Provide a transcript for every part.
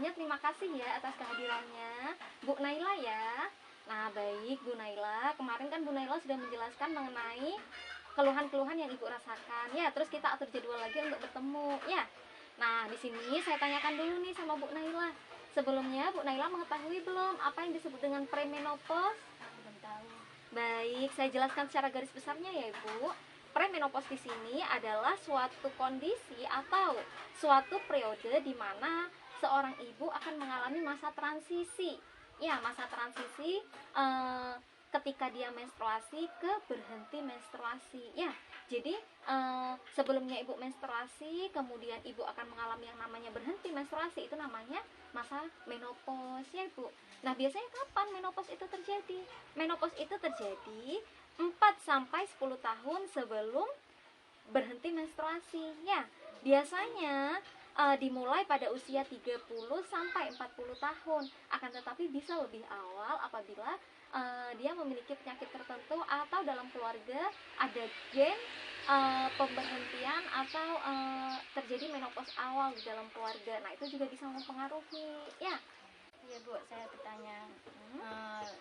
sebelumnya terima kasih ya atas kehadirannya Bu Naila ya. Nah baik Bu Naila, kemarin kan Bu Naila sudah menjelaskan mengenai keluhan-keluhan yang Ibu rasakan ya. Terus kita atur jadwal lagi untuk bertemu ya. Nah di sini saya tanyakan dulu nih sama Bu Naila. Sebelumnya Bu Naila mengetahui belum apa yang disebut dengan premenopause? Belum tahu. Baik, saya jelaskan secara garis besarnya ya Ibu. Premenopause di sini adalah suatu kondisi atau suatu periode di mana seorang ibu akan mengalami masa transisi. Ya, masa transisi ketika dia menstruasi ke berhenti menstruasi. Ya, jadi sebelumnya ibu menstruasi, kemudian ibu akan mengalami yang namanya berhenti menstruasi, itu namanya masa menopause ya Ibu. Nah, biasanya kapan menopause itu terjadi? Menopause itu terjadi 4-10 tahun sebelum berhenti menstruasi ya. Biasanya dimulai pada usia 30-40 tahun. Akan tetapi bisa lebih awal apabila dia memiliki penyakit tertentu atau dalam keluarga ada gen pemberhentian atau terjadi menopause awal di dalam keluarga. Nah, itu juga bisa mempengaruhi ya. Ya Bu, saya bertanya,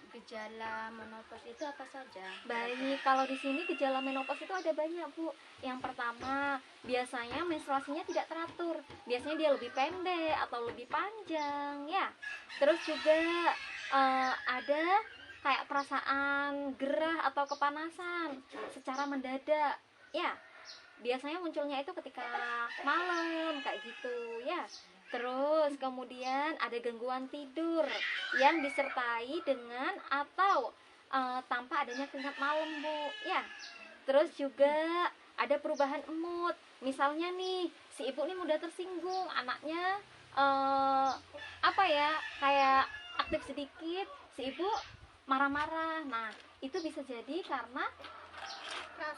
gejala menopause itu apa saja? Baik, kalau di sini gejala menopause itu ada banyak Bu. Yang pertama, biasanya menstruasinya tidak teratur. Biasanya dia lebih pendek atau lebih panjang ya. Terus juga ada kayak perasaan gerah atau kepanasan secara mendadak ya. Biasanya munculnya itu ketika malam kayak gitu ya. Terus kemudian ada gangguan tidur yang disertai dengan atau tanpa adanya keringat malam Bu ya. Terus juga ada perubahan mood. Misalnya nih si ibu nih mudah tersinggung, anaknya apa ya, kayak aktif sedikit, si ibu marah-marah. Nah itu bisa jadi karena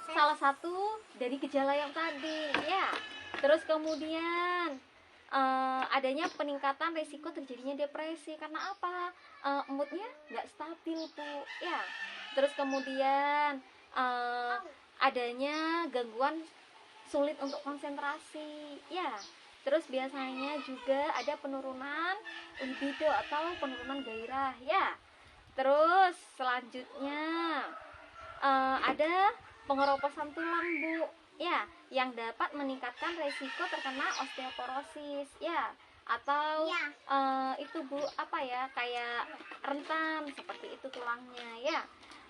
salah satu dari gejala yang tadi ya. Terus kemudian adanya peningkatan resiko terjadinya depresi karena apa? Moodnya nggak stabil Bu ya. Terus kemudian adanya gangguan sulit untuk konsentrasi ya. Terus biasanya juga ada penurunan libido atau penurunan gairah ya. Terus selanjutnya ada pengeroposan tulang Bu ya, yang dapat meningkatkan resiko terkena osteoporosis ya, atau itu Bu apa ya, kayak rentan seperti itu tulangnya ya.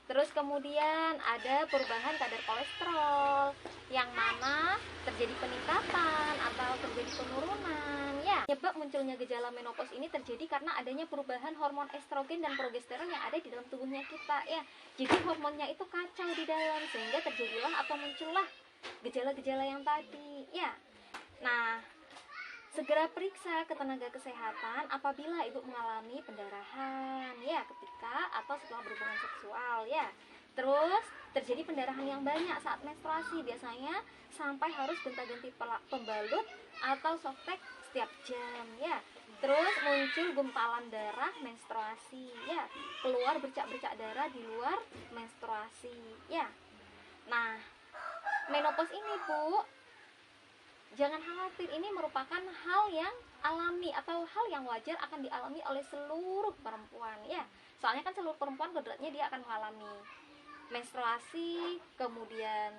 Terus kemudian ada perubahan kadar kolesterol yang mana terjadi peningkatan atau terjadi penurunan ya. Penyebab munculnya gejala menopause ini terjadi karena adanya perubahan hormon estrogen dan progesteron yang ada di dalam tubuhnya kita ya. Jadi hormonnya itu kacau di dalam sehingga terjadilah atau muncullah gejala-gejala yang tadi ya. Nah, segera periksa ke tenaga kesehatan apabila ibu mengalami pendarahan ya ketika atau setelah berhubungan seksual ya. Terus terjadi pendarahan yang banyak saat menstruasi, biasanya sampai harus gonta-ganti pembalut atau softtek setiap jam ya. Terus muncul gumpalan darah menstruasi ya, keluar bercak-bercak darah di luar menstruasi ya. Nah, menopause ini Bu, jangan khawatir, ini merupakan hal yang alami atau hal yang wajar akan dialami oleh seluruh perempuan ya. Soalnya kan seluruh perempuan kodratnya dia akan mengalami menstruasi, kemudian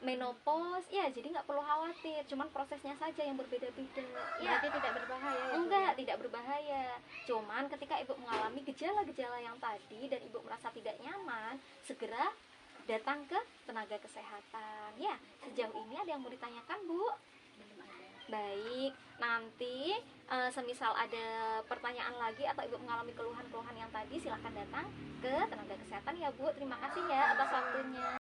menopause ya, jadi nggak perlu khawatir, cuman prosesnya saja yang berbeda-beda ya. Berarti tidak berbahaya ya? Enggak, tidak berbahaya. Cuman ketika ibu mengalami gejala-gejala yang tadi dan ibu merasa tidak nyaman, segera datang ke tenaga kesehatan ya. Sejauh ini ada yang mau ditanyakan Bu? Baik, nanti semisal ada pertanyaan lagi atau ibu mengalami keluhan-keluhan yang tadi, silahkan datang ke tenaga kesehatan ya Bu. Terima kasih ya atas waktunya.